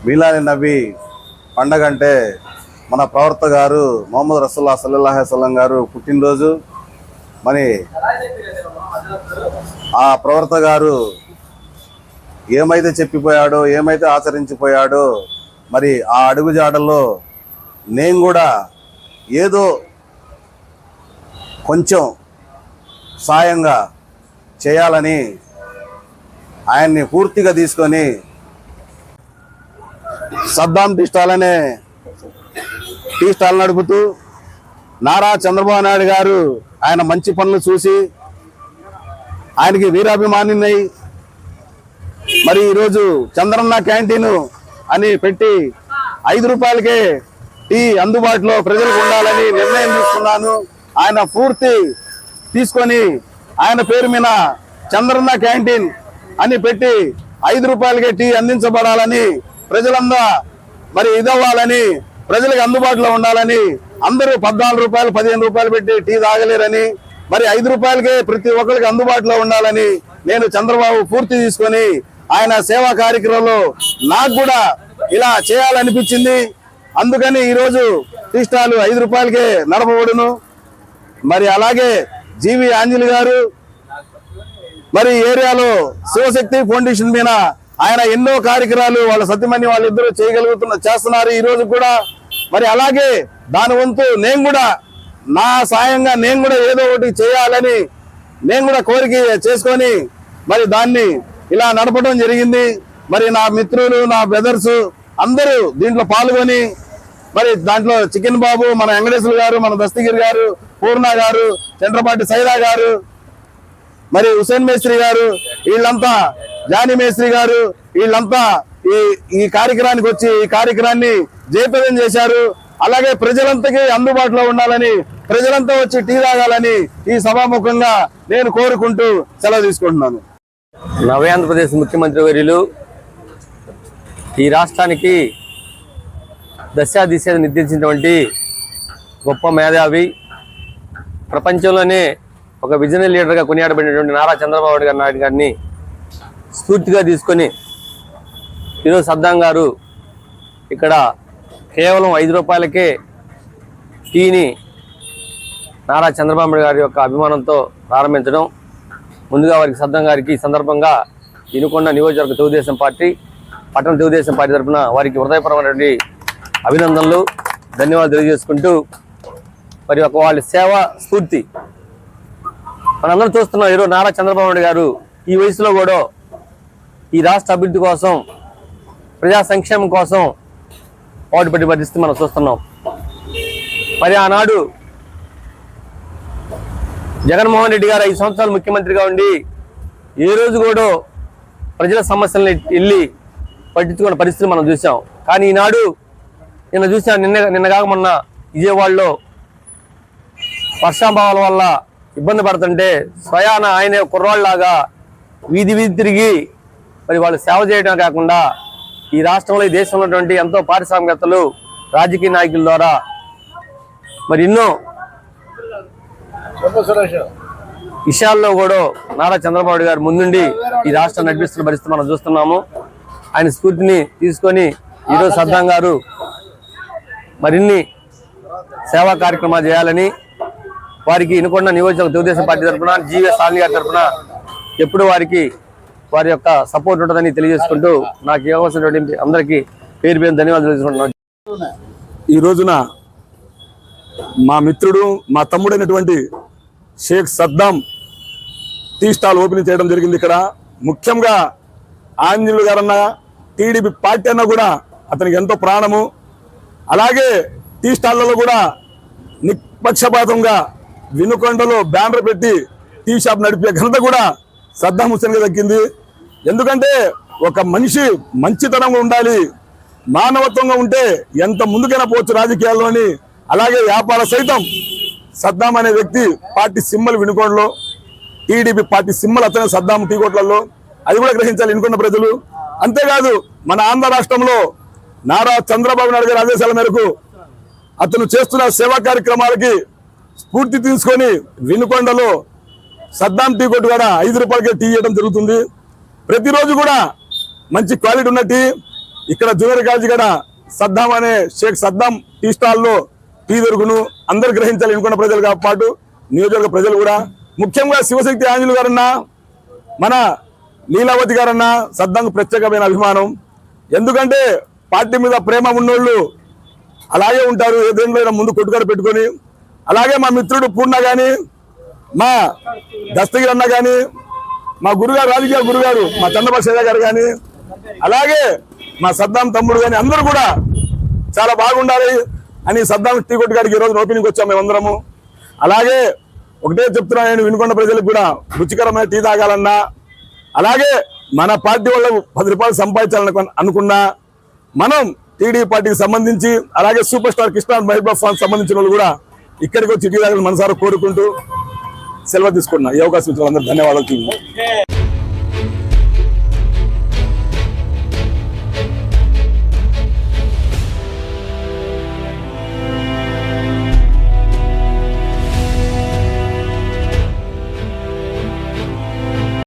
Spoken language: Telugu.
మీలాని నబీ పండగ అంటే మన ప్రవర్త గారు మొహమ్మద్ రసూలుల్లాహ్ సల్లల్లాహు అలైహి వసల్లం గారు పుట్టినరోజు. మరి ఆ ప్రవర్త గారు ఏమైతే చెప్పిపోయాడో, ఏమైతే ఆచరించిపోయాడో, మరి ఆ అడుగుజాడల్లో నేను కూడా ఏదో కొంచెం సాయంగా చేయాలని ఆయన్ని పూర్తిగా తీసుకొని సద్దాం టీ స్టాల్ అనే టీ స్టాల్ నడుపుతూ నారా చంద్రబాబు నాయుడు గారు ఆయన మంచి పనులు చూసి ఆయనకి వీరాభిమానినై మరి ఈరోజు చంద్రన్న క్యాంటీన్ అని పెట్టి 5 రూపాయలకే టీ అందుబాటులో ప్రజలకు ఉండాలని నిర్ణయం తీసుకున్నాను. ఆయన పూర్తి తీసుకొని ఆయన పేరు మీద చంద్రన్న క్యాంటీన్ అని పెట్టి 5 రూపాయలకే టీ అందించబడాలని, ప్రజలంతా మరి ఇదవ్వాలని, ప్రజలకు అందుబాటులో ఉండాలని, అందరూ 14 రూపాయలు 15 రూపాయలు పెట్టి టీ తాగలేరని, మరి 5 రూపాయలకే ప్రతి ఒక్కరికి అందుబాటులో ఉండాలని నేను చంద్రబాబు పూర్తి తీసుకొని ఆయన సేవా కార్యక్రమంలో నాకు కూడా ఇలా చేయాలనిపించింది. అందుకని ఈరోజు టీ స్టాల్ 5 రూపాయలకే నడపబడును. మరి అలాగే జీవి ఆంజలి గారు మరి ఏరియాలో శివశక్తి ఫౌండేషన్ మీద ఆయన ఎన్నో కార్యక్రమాలు వాళ్ళ సత్యమణి వాళ్ళిద్దరూ చేస్తున్నారు ఈ రోజు కూడా. మరి అలాగే దాని వంతు నేను కూడా నా సాయంగా నేను కూడా ఏదో ఒకటి చేయాలని నేను కూడా కోరిక చేసుకొని మరి దాన్ని ఇలా నడపడం జరిగింది. మరి నా మిత్రులు, నా బ్రదర్స్ అందరూ దీంట్లో పాల్గొని మరి దాంట్లో చికెన్ బాబు, మన వెంకటేశ్వర గారు, మన దస్తగిరి గారు, పూర్ణ గారు, చంద్రపాటి సైదా గారు, మరి హుసేన్ మేస్త్రి గారు, వీళ్ళంతా జానీ మేస్త్రి గారు, వీళ్ళంతా ఈ కార్యక్రమానికి వచ్చి ఈ కార్యక్రమాన్ని జయప్రదం చేశారు. అలాగే ప్రజలంతకి అందుబాటులో ఉండాలని, ప్రజలంతా వచ్చి టీ తాగాలని ఈ సభాముఖంగా నేను కోరుకుంటూ సెలవు తీసుకుంటున్నాను. నవ్య ఆంధ్రప్రదేశ్ ముఖ్యమంత్రి వర్యులు ఈ రాష్ట్రానికి దశాదిశ నిర్దేశించినటువంటి గొప్ప మేధావి, ప్రపంచంలోనే ఒక విజనరీ లీడర్గా కొనియాడబడినటువంటి నారా చంద్రబాబు నాయుడు గారిని స్ఫూర్తిగా తీసుకొని ఈరోజు సద్దాం గారు ఇక్కడ కేవలం 5 రూపాయలకే టీని నారా చంద్రబాబు నాయుడు గారి యొక్క అభిమానంతో ప్రారంభించడం, ముందుగా వారికి సద్దాం గారికి ఈ సందర్భంగా వినుకొండ నియోజకవర్గ తెలుగుదేశం పార్టీ, పట్టణ తెలుగుదేశం పార్టీ తరఫున వారికి హృదయపరమైనటువంటి అభినందనలు, ధన్యవాదాలు తెలియజేసుకుంటూ మరి ఒక వాళ్ళ సేవ స్ఫూర్తి మనందరం చూస్తున్నాం. ఈరోజు నారా చంద్రబాబు నాయుడు గారు ఈ వయసులో కూడా ఈ రాష్ట్ర అభివృద్ధి కోసం, ప్రజా సంక్షేమం కోసం పాటుపడి పరిస్థితి మనం చూస్తున్నాం. మరి ఆనాడు జగన్మోహన్ రెడ్డి గారు 5 సంవత్సరాలు ముఖ్యమంత్రిగా ఉండి ఏ రోజు కూడా ప్రజల సమస్యలను వెళ్ళి పట్టించుకున్న పరిస్థితి మనం చూసాం. కానీ ఈనాడు నిన్నగాక మొన్న విజయవాడలో వర్షాభావాల వల్ల ఇబ్బంది పడుతుంటే స్వయాన ఆయనే కుర్రాళ్ళలాగా వీధి తిరిగి మరి వాళ్ళు సేవ చేయడం కాకుండా ఈ రాష్ట్రంలో, ఈ దేశంలో ఉన్నటువంటి ఎంతో పారిశ్రామికవేత్తలు, రాజకీయ నాయకుల ద్వారా మరి ఎన్నో విషయాల్లో కూడా నారా చంద్రబాబు గారు ముందుండి ఈ రాష్ట్రం నడిపిస్తున్న పరిస్థితి మనం చూస్తున్నాము. ఆయన స్ఫూర్తిని తీసుకొని ఈరోజు సద్దాం గారు మరిన్ని సేవా కార్యక్రమాలు చేయాలని వారికి వినుకొండ నియోజకవర్గ తెలుగుదేశం పార్టీ తరఫున, జీవీఎస్ ఆంజలి గారి తరఫున ఎప్పుడు వారి యొక్క సపోర్ట్ ఉంటుందని తెలియజేసుకుంటూ నాకు ఇవ్వాల్సినటువంటి అందరికీ పేరు పేరు ధన్యవాదాలు తెలుసుకుంటున్నాను. ఈ రోజున మా మిత్రుడు, మా తమ్ముడైనటువంటి Sheikh Saddam tea stall opening చేయడం జరిగింది. ఇక్కడ ముఖ్యంగా ఆంజనేయులు గారన్న, టీడీపీ పార్టీ అన్న కూడా అతనికి ఎంతో ప్రాణము. అలాగే టీ స్టాళ్లలో కూడా నిష్పక్షపాతంగా వినుకొండలో బ్యానర్ పెట్టి టీ షాప్ నడిపే ఘనత కూడా సద్దాం హుస్సేన్గా దక్కింది. ఎందుకంటే ఒక మనిషి మంచితనంగా ఉండాలి, మానవత్వంగా ఉంటే ఎంత ముందుకైనా పోవచ్చు రాజకీయాల్లోని. అలాగే వ్యాపార సైతం సద్దాం అనే వ్యక్తి పార్టీ సింబల్ వినుకొండలో, టీడీపీ పార్టీ సింబల్ అతనే సద్దాం టీ కొట్లలో, అది కూడా గ్రహించాలి వినుకొండ ప్రజలు. అంతేకాదు మన ఆంధ్ర రాష్ట్రంలో నారా చంద్రబాబు నాయుడు గారి ఆదేశాల మేరకు అతను చేస్తున్న సేవా కార్యక్రమాలకి స్ఫూర్తి తీసుకొని వినుకొండలో సద్దాం టీ కొట్టు కూడా 5 రూపాయలకే టీ ఇవ్వడం జరుగుతుంది. ప్రతిరోజు కూడా మంచి క్వాలిటీ ఉన్న టీ, ఇక్కడ జూనియర్ కాలేజీ కూడా సద్దాం అనే షేక్ సద్దాం టీ స్టాల్లో టీ దొరుకును అందరు గ్రహించాలి. ఎన్నుకున్న ప్రజలుగా పాటు నియోజకవర్గ ప్రజలు కూడా, ముఖ్యంగా శివశక్తి ఆంజనేయులు గారన్నా మన లీలావతి గారన్నా సద్దాంకు ప్రత్యేకమైన అభిమానం. ఎందుకంటే పార్టీ మీద ప్రేమ ఉన్నోళ్ళు అలాగే ఉంటారు, ఏదైనా ముందు కొట్టుకారు పెట్టుకొని. అలాగే మా మిత్రుడు పూర్ణ కానీ, మా దస్తగిరి అన్న కానీ, మా గురుగారు రాజకీయ గురుగారు మా చంద్రబాబు గారు కానీ, అలాగే మా సద్దాం తమ్ముడు కానీ అందరూ కూడా చాలా బాగుండాలి అని సద్దాం టీ కొట్టు గారికి ఈరోజు ఓపెనింగ్ వచ్చాం మేమందరము. అలాగే ఒకటే చెప్తున్నా, నేను వినుకొండ ప్రజలకు కూడా రుచికరమైన టీ తాగాలన్నా, అలాగే మన పార్టీ వాళ్ళు 10 రూపాయలు సంపాదించాలని అనుకున్నా, మనం టీడీ పార్టీకి సంబంధించి అలాగే సూపర్ స్టార్ కృష్ణ మహబూబ్ ఖాన్ సంబంధించిన వాళ్ళు కూడా ఇక్కడికి వచ్చి టీ తాగాలని మనసారా కోరుకుంటూ సెలవు తీసుకున్నా. ఈ అవకాశం ఇచ్చిన అందరూ ధన్యవాదాలు.